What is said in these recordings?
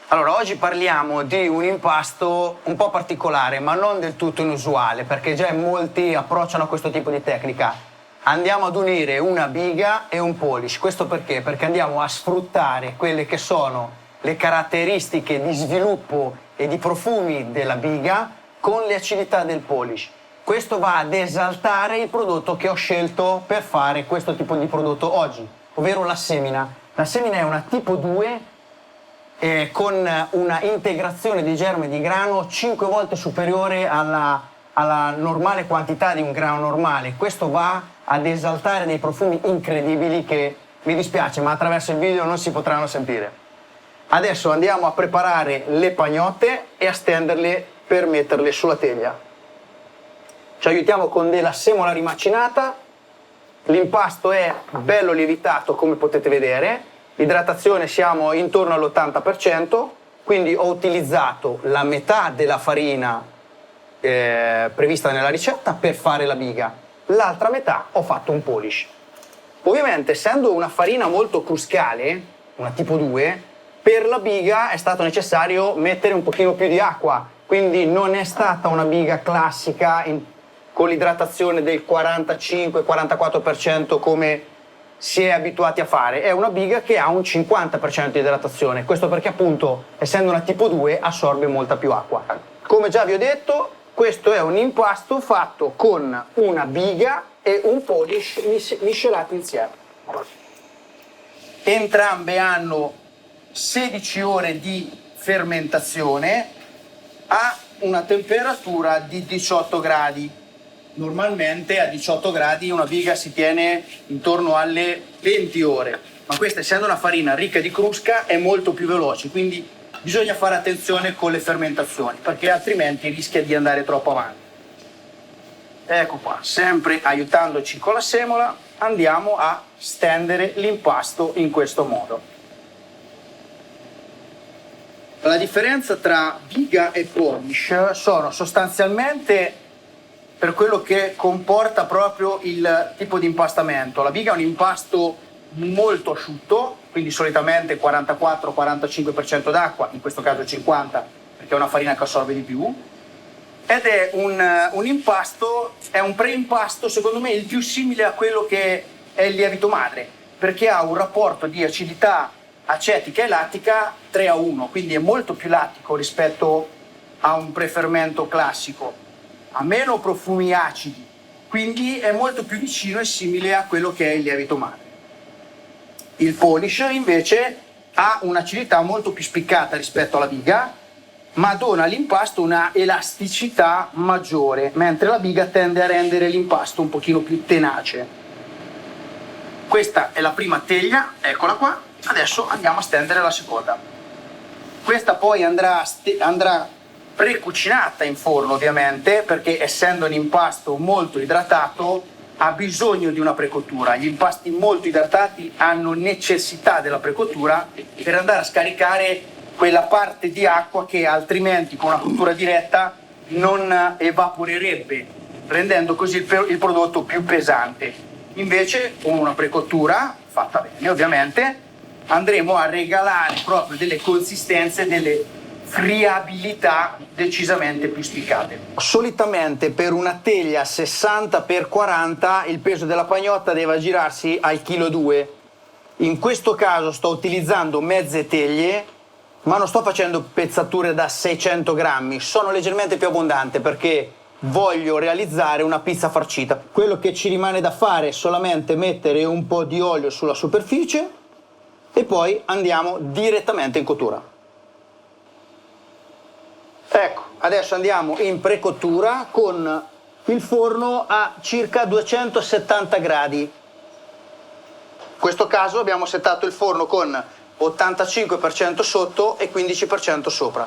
Allora, oggi parliamo di un impasto un po' particolare, ma non del tutto inusuale, perché già in molti approcciano a questo tipo di tecnica. Andiamo ad unire una biga e un polish. Questo perché? Perché andiamo a sfruttare quelle che sono le caratteristiche di sviluppo e di profumi della biga con le acidità del polish. Questo va ad esaltare il prodotto che ho scelto per fare questo tipo di prodotto oggi, ovvero la semina. La semina è una tipo 2 con una integrazione di germe di grano 5 volte superiore alla normale quantità di un grano normale. Questo va ad esaltare dei profumi incredibili che, mi dispiace, ma attraverso il video non si potranno sentire. Adesso andiamo a preparare le pagnotte e a stenderle per metterle sulla teglia. Ci aiutiamo con della semola rimacinata. L'impasto è bello lievitato, come potete vedere. L'idratazione siamo intorno all'80%, quindi ho utilizzato la metà della farina prevista nella ricetta per fare la biga. L'altra metà ho fatto un polish. Ovviamente, essendo una farina molto cruscale, una tipo 2, per la biga è stato necessario mettere un pochino più di acqua, quindi non è stata una biga classica con l'idratazione del 45-44% come si è abituati a fare. È una biga che ha un 50% di idratazione, questo perché appunto, essendo una tipo 2, assorbe molta più acqua. Come già vi ho detto, questo è un impasto fatto con una biga e un polish miscelati insieme. Entrambe hanno 16 ore di fermentazione a una temperatura di 18 gradi. Normalmente a 18 gradi una biga si tiene intorno alle 20 ore, ma questa, essendo una farina ricca di crusca, è molto più veloce, quindi bisogna fare attenzione con le fermentazioni, perché altrimenti rischia di andare troppo avanti. Ecco qua, sempre aiutandoci con la semola, andiamo a stendere l'impasto in questo modo. La differenza tra biga e polish sono sostanzialmente per quello che comporta proprio il tipo di impastamento. La biga è un impasto molto asciutto, quindi solitamente 44-45% d'acqua, in questo caso 50%, perché è una farina che assorbe di più, ed è un impasto, è un preimpasto secondo me il più simile a quello che è il lievito madre, perché ha un rapporto di acidità acetica e lattica 3:1, quindi è molto più lattico rispetto a un prefermento classico, ha meno profumi acidi, quindi è molto più vicino e simile a quello che è il lievito madre. Il polish invece ha un'acidità molto più spiccata rispetto alla biga, ma dona all'impasto una elasticità maggiore, mentre la biga tende a rendere l'impasto un pochino più tenace. Questa è la prima teglia, eccola qua. Adesso andiamo a stendere la seconda. Questa poi andrà precucinata in forno, ovviamente, perché essendo un impasto molto idratato ha bisogno di una precottura. Gli impasti molto idratati hanno necessità della precottura per andare a scaricare quella parte di acqua che altrimenti con una cottura diretta non evaporerebbe, rendendo così il prodotto più pesante. Invece con una precottura fatta bene, ovviamente, andremo a regalare proprio delle consistenze, delle friabilità decisamente più spiccate. Solitamente per una teglia 60x40 il peso della pagnotta deve aggirarsi al 1,2 kg. In questo caso sto utilizzando mezze teglie, ma non sto facendo pezzature da 600 grammi, sono leggermente più abbondante perché voglio realizzare una pizza farcita. Quello che ci rimane da fare è solamente mettere un po' di olio sulla superficie e poi andiamo direttamente in cottura. Ecco, adesso andiamo in precottura con il forno a circa 270 gradi. In questo caso abbiamo settato il forno con 85% sotto e 15% sopra.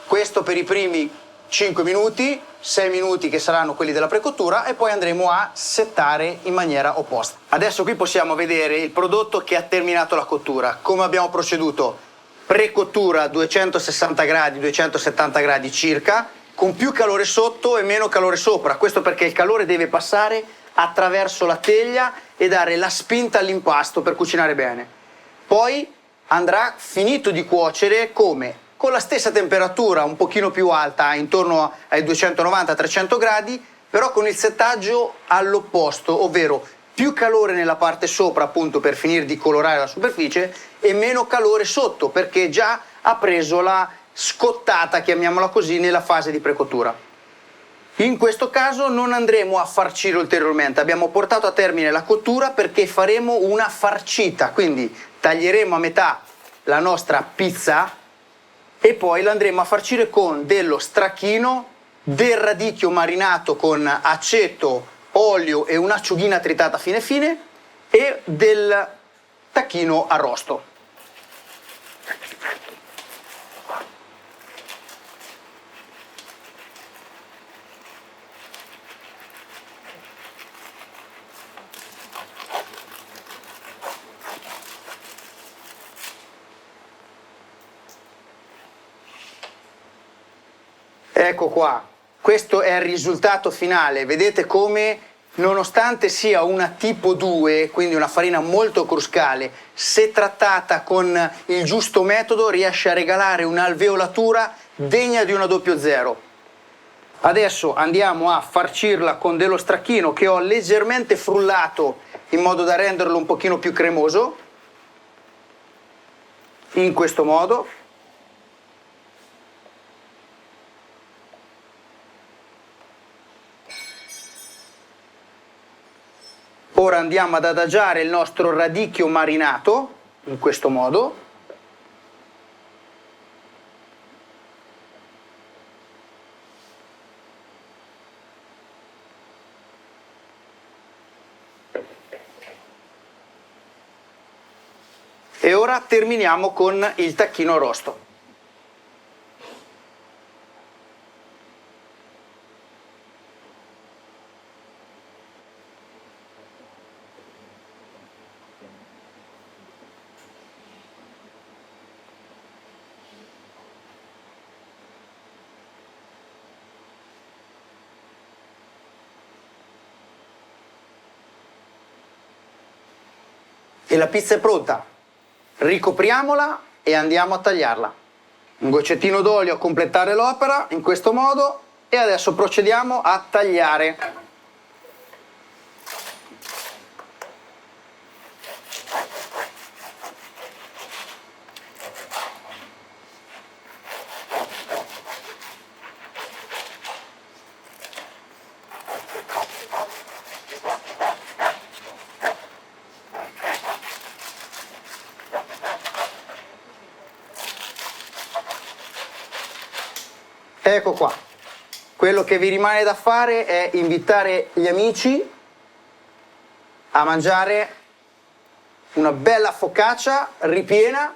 Questo per i primi 5 minuti, 6 minuti che saranno quelli della precottura, e poi andremo a settare in maniera opposta. Adesso qui possiamo vedere il prodotto che ha terminato la cottura. Come abbiamo proceduto? Precottura a 260 gradi, 270 gradi circa, con più calore sotto e meno calore sopra. Questo perché il calore deve passare attraverso la teglia e dare la spinta all'impasto per cucinare bene. Poi andrà finito di cuocere come? Con la stessa temperatura, un pochino più alta, intorno ai 290-300 gradi, però con il settaggio all'opposto, ovvero più calore nella parte sopra, appunto per finire di colorare la superficie, e meno calore sotto, perché già ha preso la scottata, chiamiamola così, nella fase di precottura. In questo caso non andremo a farcire ulteriormente, abbiamo portato a termine la cottura perché faremo una farcita, quindi taglieremo a metà la nostra pizza e poi la andremo a farcire con dello stracchino, del radicchio marinato con aceto, olio e un'acciughina tritata fine fine e del tacchino arrosto. Ecco qua, questo è il risultato finale, vedete come nonostante sia una tipo 2, quindi una farina molto cruscale, se trattata con il giusto metodo riesce a regalare un'alveolatura degna di una 00. Adesso andiamo a farcirla con dello stracchino che ho leggermente frullato in modo da renderlo un pochino più cremoso, in questo modo. Ora andiamo ad adagiare il nostro radicchio marinato, in questo modo. E ora terminiamo con il tacchino arrosto. E la pizza è pronta. Ricopriamola e andiamo a tagliarla. Un goccettino d'olio a completare l'opera, in questo modo, e adesso procediamo a tagliare. Ecco qua, quello che vi rimane da fare è invitare gli amici a mangiare una bella focaccia ripiena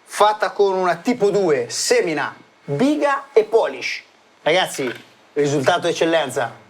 fatta con una tipo 2 semina, biga e polish. Ragazzi, risultato eccellenza.